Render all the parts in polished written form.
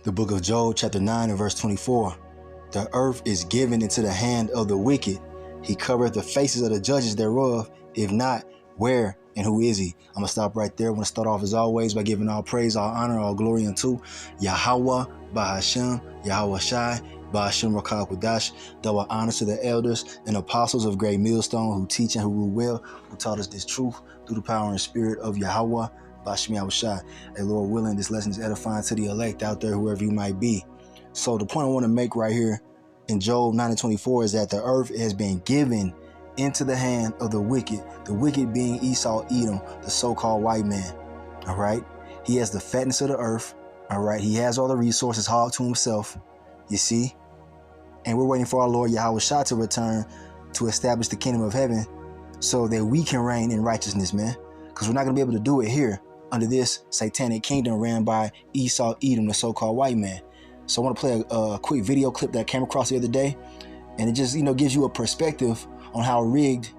The book of Job, chapter 9 and verse 24. The earth is given into the hand of the wicked. He covereth the faces of the judges thereof. If not, where and who is he? I'm going to stop right there. I want to start off as always by giving all praise, all honor, all glory unto YAHAWAH, bahasham, YAHAWASHI, bahasham rakah kudash. Double honor to the elders and apostles of Great Millstone who teach and who rule well, who taught us this truth through the power and spirit of YAHAWAH. YAHAWASHI. Hey, Lord willing, this lesson is edifying to the elect out there, whoever you might be. So the point I want to make right here in Job 9 and 24 is that the earth has been given into the hand of the wicked being Esau, Edom, the so-called white man. All right. He has the fatness of the earth. All right. He has all the resources hogged to himself. You see? And we're waiting for our Lord YAHAWASHI to return to establish the kingdom of heaven so that we can reign in righteousness, man. Because we're not going to be able to do it here under this satanic kingdom ran by Esau, Edom, the so-called white man. So I want to play a quick video clip that I came across the other day. And it just, gives you a perspective on how rigged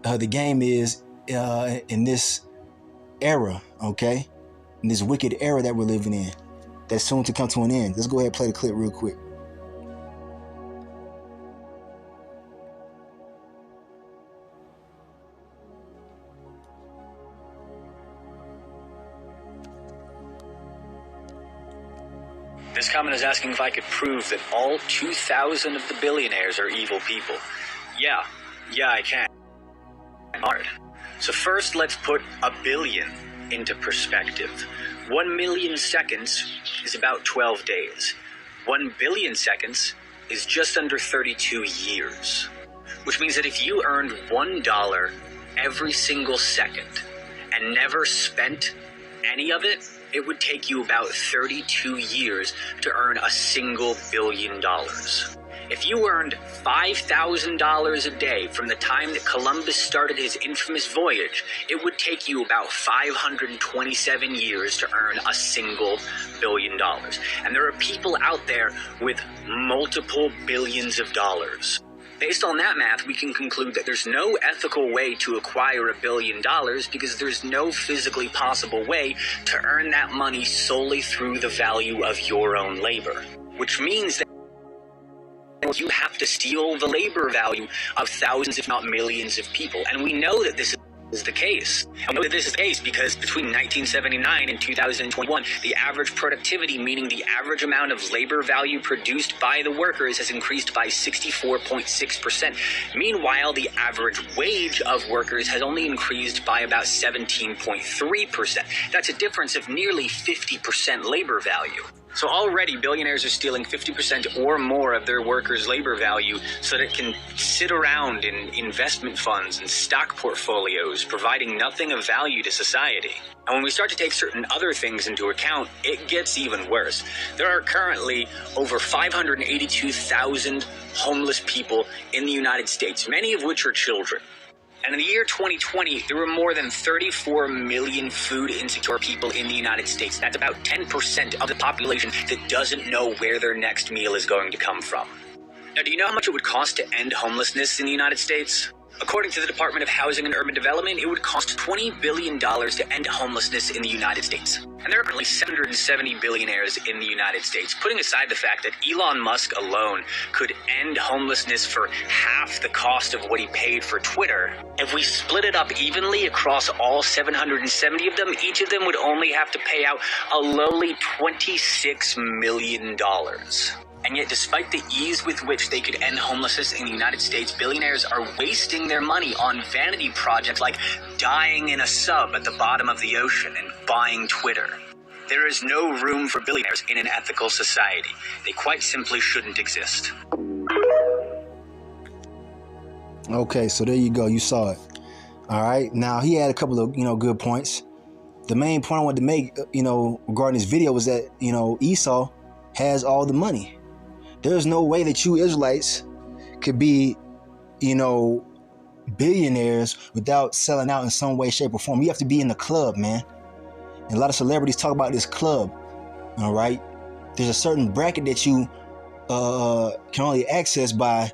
the game is in this era, okay? In this wicked era that we're living in, that's soon to come to an end. Let's go ahead and play the clip real quick. This comment is asking if I could prove that all 2,000 of the billionaires are evil people. Yeah, I can. Hard. So first, let's put a billion into perspective. 1 million seconds is about 12 days. 1 billion seconds is just under 32 years. Which means that if you earned $1 every single second and never spent any of it, it would take you about 32 years to earn a single $1 billion. If you earned $5,000 a day from the time that Columbus started his infamous voyage, it would take you about 527 years to earn a single $1 billion. And there are people out there with multiple billions of dollars. Based on that math, we can conclude that there's no ethical way to acquire $1 billion because there's no physically possible way to earn that money solely through the value of your own labor. Which means that you have to steal the labor value of thousands, if not millions of people. And we know that this is the case. And we know that this is the case because between 1979 and 2021, the average productivity, meaning the average amount of labor value produced by the workers, has increased by 64.6%. Meanwhile, the average wage of workers has only increased by about 17.3%. That's a difference of nearly 50% labor value. So already billionaires are stealing 50% or more of their workers' labor value so that it can sit around in investment funds and stock portfolios, providing nothing of value to society. And when we start to take certain other things into account, it gets even worse. There are currently over 582,000 homeless people in the United States, many of which are children. And in the year 2020, there were more than 34 million food insecure people in the United States. That's about 10% of the population that doesn't know where their next meal is going to come from. Now, do you know how much it would cost to end homelessness in the United States? According to the Department of Housing and Urban Development, it would cost $20 billion to end homelessness in the United States. And there are currently 770 billionaires in the United States, putting aside the fact that Elon Musk alone could end homelessness for half the cost of what he paid for Twitter. If we split it up evenly across all 770 of them, each of them would only have to pay out a lowly $26 million. And yet, despite the ease with which they could end homelessness in the United States, billionaires are wasting their money on vanity projects like dying in a sub at the bottom of the ocean and buying Twitter. There is no room for billionaires in an ethical society. They quite simply shouldn't exist. Okay, so there you go. You saw it. All right. Now, he had a couple of, good points. The main point I wanted to make, regarding this video was that, Esau has all the money. There's no way that you Israelites could be, billionaires without selling out in some way, shape, or form. You have to be in the club, man. And a lot of celebrities talk about this club. All right. There's a certain bracket that you can only access by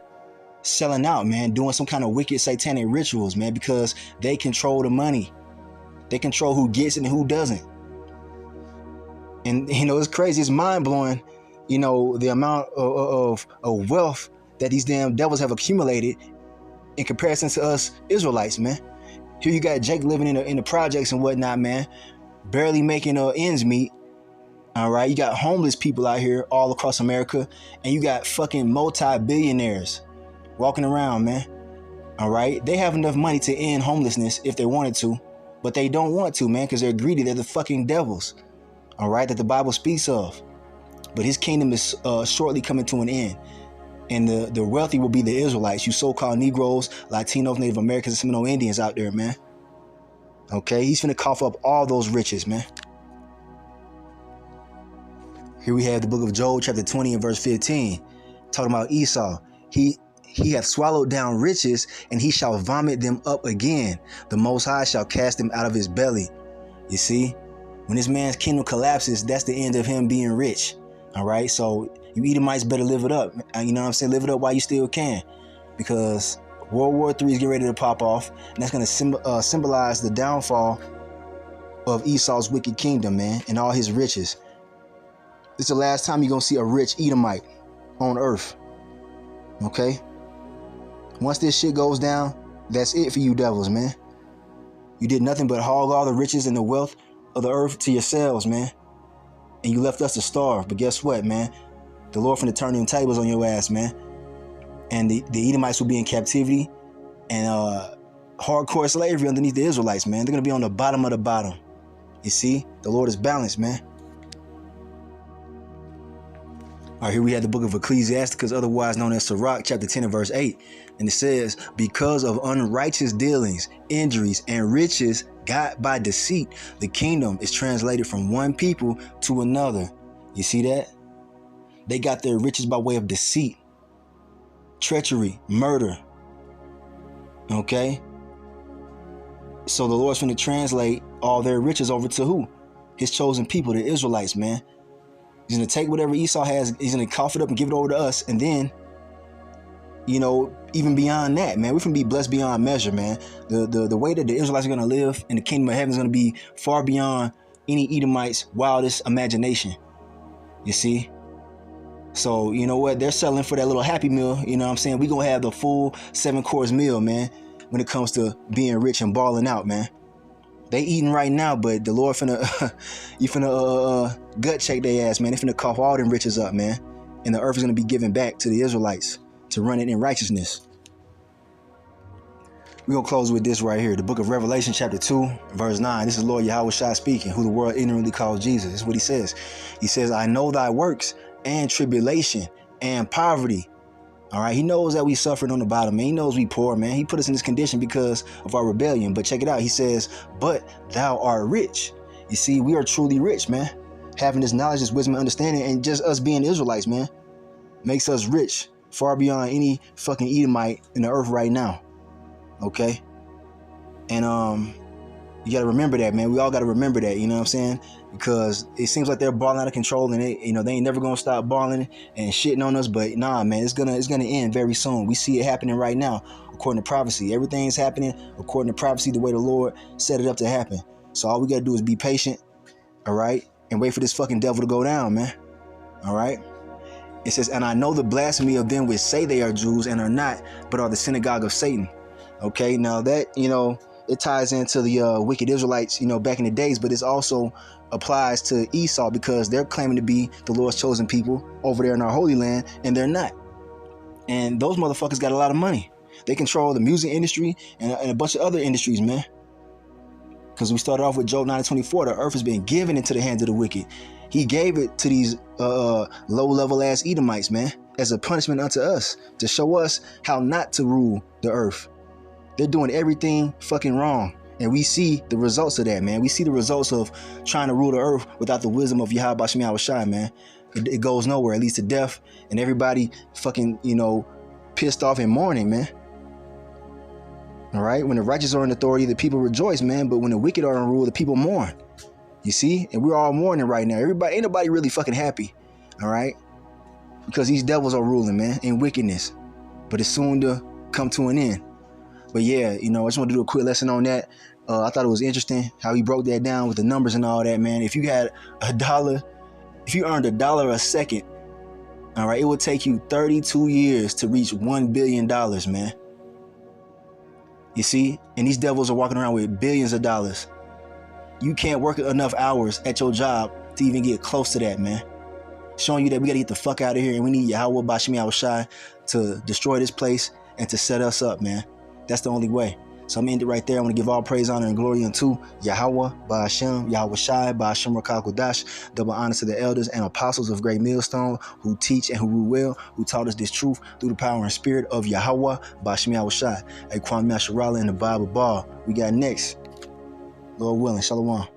selling out, man, doing some kind of wicked satanic rituals, man, because they control the money. They control who gets it and who doesn't. And, it's crazy. It's mind blowing you know, the amount of wealth that these damn devils have accumulated in comparison to us Israelites, man. Here you got Jake living in the projects and whatnot, man, barely making ends meet. All right, you got homeless people out here all across America, and you got fucking multi-billionaires walking around, man. All right, they have enough money to end homelessness if they wanted to, but they don't want to, man, because they're greedy. They're the fucking devils, all right, that the Bible speaks of. But his kingdom is shortly coming to an end. And the wealthy will be the Israelites, you so-called Negroes, Latinos, Native Americans, and Seminole Indians out there, man. Okay, he's finna cough up all those riches, man. Here we have the book of Job, chapter 20 and verse 15, talking about Esau. He hath swallowed down riches, and he shall vomit them up again. The Most High shall cast them out of his belly. You see, when this man's kingdom collapses, that's the end of him being rich. All right, so you Edomites better live it up. You know what I'm saying? Live it up while you still can, because World War III is getting ready to pop off, and that's going to symbolize the downfall of Esau's wicked kingdom, man, and all his riches. This is the last time you're going to see a rich Edomite on earth. Okay? Once this shit goes down, that's it for you devils, man. You did nothing but hog all the riches and the wealth of the earth to yourselves, man. And you left us to starve. But guess what, man? The Lord finna turn them tables on your ass, man. And the Edomites will be in captivity and hardcore slavery underneath the Israelites, man. They're going to be on the bottom of the bottom. You see? The Lord is balanced, man. All right, here we have the book of Ecclesiasticus, otherwise known as Sirach, chapter 10 and verse 8. And it says, because of unrighteous dealings, injuries, and riches got by deceit, the kingdom is translated from one people to another. You see that? They got their riches by way of deceit, treachery, murder. Okay? So the Lord's going to translate all their riches over to who? His chosen people, the Israelites, man. He's going to take whatever Esau has, he's going to cough it up and give it over to us. And then, you know, even beyond that, man, we're going to be blessed beyond measure, man. The way that the Israelites are going to live in the kingdom of heaven is going to be far beyond any Edomite's wildest imagination. You see? So, you know what? They're selling for that little Happy Meal. You know what I'm saying? We're going to have the full 7-course meal, man, when it comes to being rich and balling out, man. They eating right now, but the Lord finna, you finna gut check their ass, man. They finna cough all them riches up, man. And the earth is gonna be given back to the Israelites to run it in righteousness. We're gonna close with this right here. The book of Revelation, chapter 2, verse 9. This is Lord YAHAWASHI speaking, who the world ignorantly calls Jesus. This is what he says. He says, I know thy works and tribulation and poverty. All right, he knows that we suffered on the bottom, man. He knows we poor, man. He put us in this condition because of our rebellion. But check it out. He says, but thou art rich. You see, we are truly rich, man. Having this knowledge, this wisdom, and understanding, and just us being Israelites, man, makes us rich far beyond any fucking Edomite in the earth right now. Okay? And you got to remember that, man. We all got to remember that, you know what I'm saying? Because it seems like they're balling out of control, and they ain't never gonna stop balling and shitting on us. But nah, man, it's gonna end very soon. We see it happening right now, according to prophecy. Everything's happening according to prophecy, the way the Lord set it up to happen. So all we gotta do is be patient, all right, and wait for this fucking devil to go down, man. All right. It says, and I know the blasphemy of them which say they are Jews and are not, but are the synagogue of Satan. Okay, now that, you know, it ties into the wicked Israelites, you know, back in the days, but it's also applies to Esau because they're claiming to be the Lord's chosen people over there in our Holy Land, and they're not. And those motherfuckers got a lot of money. They control the music industry and a bunch of other industries, man. Because we started off with Job 9:24, the earth has been given into the hands of the wicked. He gave it to these low-level ass Edomites, man, as a punishment unto us, to show us how not to rule the earth. They're doing everything fucking wrong. And we see the results of that, man. We see the results of trying to rule the earth without the wisdom of YAHAWASHI, man. It goes nowhere. It leads to death. And everybody fucking, you know, pissed off and mourning, man. All right? When the righteous are in authority, the people rejoice, man. But when the wicked are in rule, the people mourn. You see? And we're all mourning right now. Ain't nobody really fucking happy. All right? Because these devils are ruling, man, in wickedness. But it's soon to come to an end. But yeah, you know, I just want to do a quick lesson on that. I thought it was interesting how he broke that down with the numbers and all that, man. If you had $1, if you earned $1 a second All right, it will take you 32 years to reach $1 billion, man. You see? And these devils are walking around with billions of dollars. You can't work enough hours at your job to even get close to that, man. Showing you that we gotta get the fuck out of here, and we need YAHAWAH, bahasham, YAHAWASHI to destroy this place and to set us up, man. That's the only way. So I'm gonna end it right there. I want to give all praise, honor, and glory unto YAHAWAH, bahasham, YAHAWASHI, bahasham Rakakodash. Double honor to the elders and apostles of Great Millstone who teach and who rule well, who taught us this truth through the power and spirit of YAHAWAH, bahasham, YAHAWASHI. Kwame Masharala in the Bible Ball. We got next, Lord willing. Shalom.